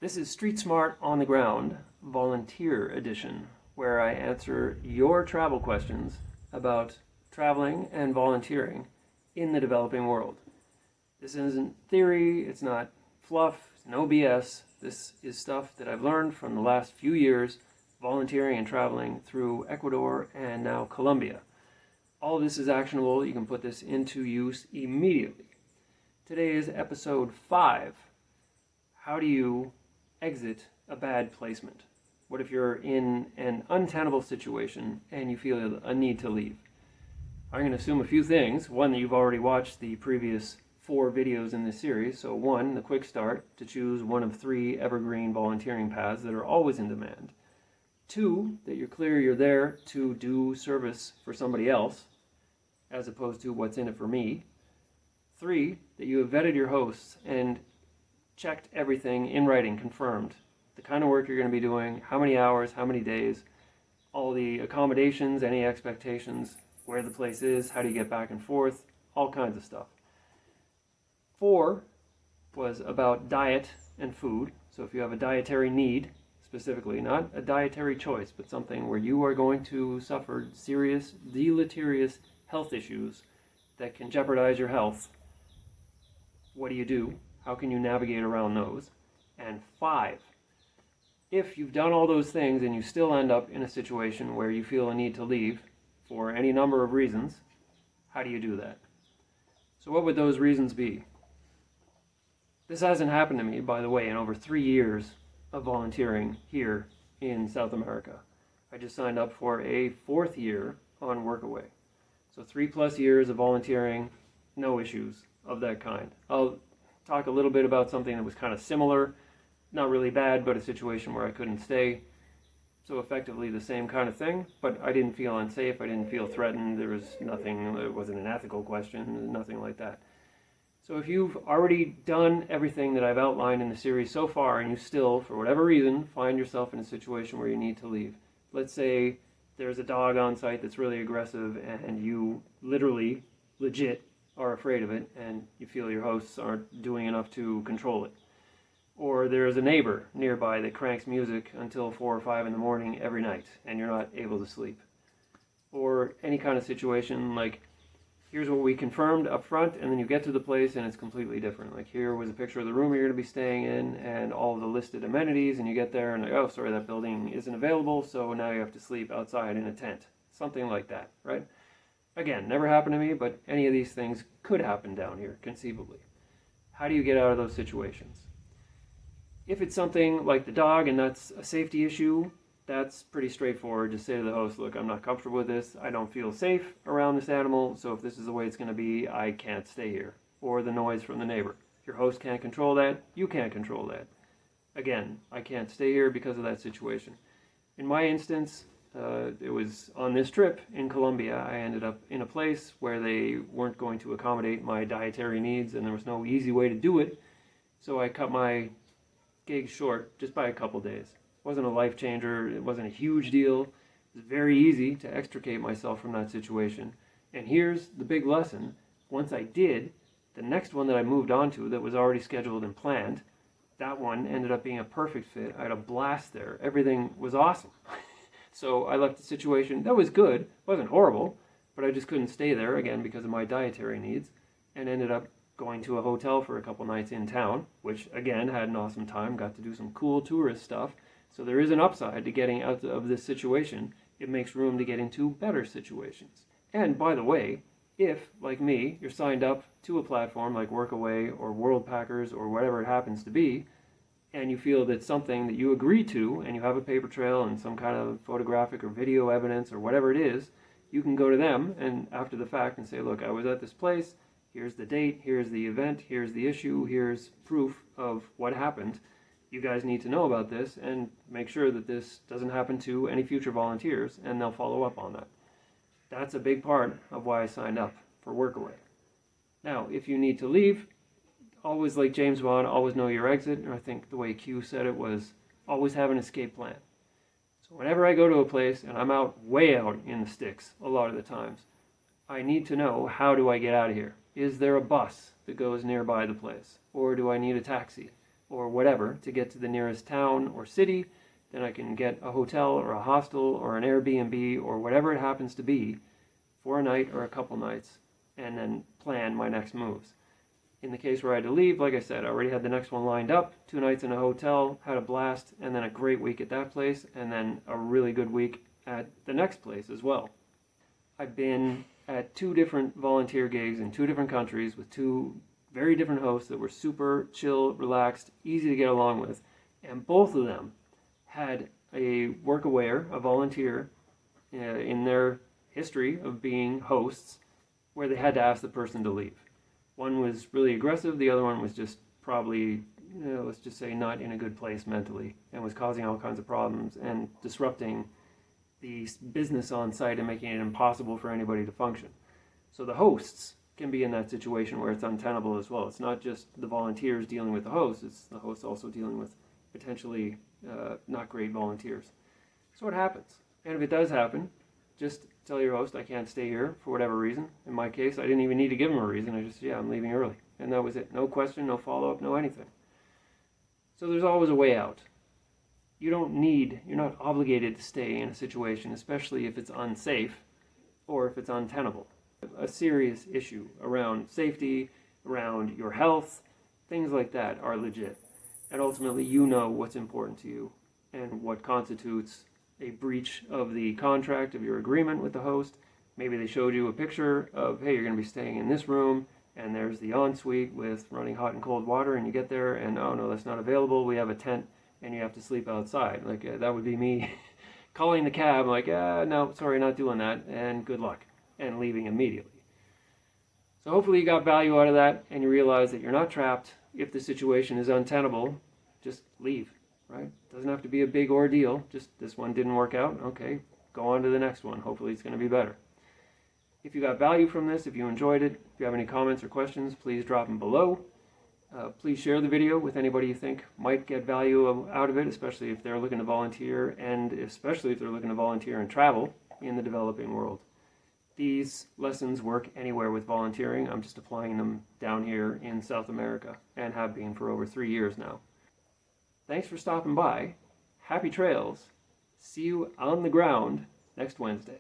This is Street Smart on the Ground, Volunteer Edition, where I answer your travel questions about traveling and volunteering in the developing world. This isn't theory, it's not fluff, it's no BS. This is stuff that I've learned from the last few years volunteering and traveling through Ecuador and now Colombia. All of this is actionable. You can put this into use immediately. Today is episode 5. How do you exit a bad placement? What if you're in an untenable situation and you feel a need to leave? I'm going to assume a few things. One, that you've already watched the previous 4 videos in this series. So 1, the quick start, to choose one of 3 evergreen volunteering paths that are always in demand. 2, that you're clear you're there to do service for somebody else, as opposed to what's in it for me. 3, that you have vetted your hosts and checked everything in writing, confirmed the kind of work you're going to be doing, how many hours, how many days, all the accommodations, any expectations, where the place is, how do you get back and forth, all kinds of stuff. 4 was about diet and food. So if you have a dietary need, specifically, not a dietary choice, but something where you are going to suffer serious, deleterious health issues that can jeopardize your health, what do you do? How can you navigate around those? And 5, if you've done all those things and you still end up in a situation where you feel a need to leave for any number of reasons, how do you do that? So what would those reasons be? This hasn't happened to me, by the way, in over 3 years of volunteering here in South America. I just signed up for a 4th year on workaway. So 3+ years of volunteering, no issues of that kind. I'll talk a little bit about something that was kind of similar, not really bad, but a situation where I couldn't stay. So effectively the same kind of thing, but I didn't feel unsafe, I didn't feel threatened, there was nothing, it wasn't an ethical question, nothing like that. So if you've already done everything that I've outlined in the series so far, and you still, for whatever reason, find yourself in a situation where you need to leave. Let's say there's a dog on site that's really aggressive and you literally, legit, are afraid of it and you feel your hosts aren't doing enough to control it. Or there's a neighbor nearby that cranks music until 4 or 5 in the morning every night and you're not able to sleep. Or any kind of situation like, here's what we confirmed up front, and then you get to the place and it's completely different. Like, here was a picture of the room you're going to be staying in and all of the listed amenities, and you get there and like, oh, sorry, that building isn't available, so now you have to sleep outside in a tent. Something like that, right? Again, never happened to me, but any of these things could happen down here, conceivably. How do you get out of those situations? If it's something like the dog and that's a safety issue, that's pretty straightforward. Just say to the host, look, I'm not comfortable with this. I don't feel safe around this animal, so if this is the way it's going to be, I can't stay here. Or the noise from the neighbor. Your host can't control that. You can't control that. Again, I can't stay here because of that situation. In my instance, it was on this trip in Colombia. I ended up in a place where they weren't going to accommodate my dietary needs, and there was no easy way to do it. So I cut my gig short just by a couple days. It wasn't a life changer. It wasn't a huge deal. It was very easy to extricate myself from that situation. And here's the big lesson. Once I did, the next one that I moved on to that was already scheduled and planned, that one ended up being a perfect fit. I had a blast there. Everything was awesome. So I left the situation. That was good. It wasn't horrible, but I just couldn't stay there, again, because of my dietary needs, and ended up going to a hotel for a couple nights in town, which, again, had an awesome time. Got to do some cool tourist stuff. So there is an upside to getting out of this situation. It makes room to get into better situations. And by the way, if, like me, you're signed up to a platform like Workaway or World Packers or whatever it happens to be, and you feel that something that you agree to, and you have a paper trail and some kind of photographic or video evidence or whatever it is, you can go to them and after the fact and say, look, I was at this place, here's the date, here's the event, here's the issue, here's proof of what happened. You guys need to know about this and make sure that this doesn't happen to any future volunteers, and they'll follow up on that. That's a big part of why I signed up for Workaway. Now, if you need to leave, always, like James Bond, always know your exit. Or I think the way Q said it was, always have an escape plan. So whenever I go to a place, and I'm out way out in the sticks a lot of the times, I need to know, how do I get out of here? Is there a bus that goes nearby the place? Or do I need a taxi? or whatever to get to the nearest town or city, then I can get a hotel or a hostel or an Airbnb or whatever it happens to be for a night or a couple nights, and then plan my next moves. In the case where I had to leave, like I said, I already had the next one lined up, 2 nights in a hotel, had a blast, and then a great week at that place, and then a really good week at the next place as well. I've been at 2 different volunteer gigs in 2 different countries with 2 very different hosts that were super chill, relaxed, easy to get along with, and both of them had a workaway, a volunteer, in their history of being hosts, where they had to ask the person to leave. One was really aggressive, the other one was just probably, let's just say, not in a good place mentally, and was causing all kinds of problems and disrupting the business on site and making it impossible for anybody to function. So the hosts can be in that situation where it's untenable as well. It's not just the volunteers dealing with the hosts, it's the hosts also dealing with potentially not great volunteers. So what happens? And if it does happen, just tell your host, I can't stay here for whatever reason. In my case, I didn't even need to give them a reason. I just, I'm leaving early. And that was it. No question, no follow-up, no anything. So there's always a way out. You're not obligated to stay in a situation, especially if it's unsafe or if it's untenable. A serious issue around safety, around your health, things like that are legit. And ultimately, you know what's important to you and what constitutes a breach of the contract, of your agreement with the host. Maybe they showed you a picture of, hey, you're going to be staying in this room, and there's the ensuite with running hot and cold water, and you get there, and oh no, that's not available, we have a tent, and you have to sleep outside. That would be me calling the cab, no, sorry, not doing that, and good luck, and leaving immediately. So hopefully you got value out of that, and you realize that you're not trapped. If the situation is untenable, just leave. Right? Doesn't have to be a big ordeal. Just this one didn't work out. Okay, go on to the next one. Hopefully it's going to be better. If you got value from this, if you enjoyed it, if you have any comments or questions, please drop them below. Please share the video with anybody you think might get value out of it, especially if they're looking to volunteer, and especially if they're looking to volunteer and travel in the developing world. These lessons work anywhere with volunteering. I'm just applying them down here in South America and have been for over 3 years now. Thanks for stopping by. Happy trails. See you on the ground next Wednesday.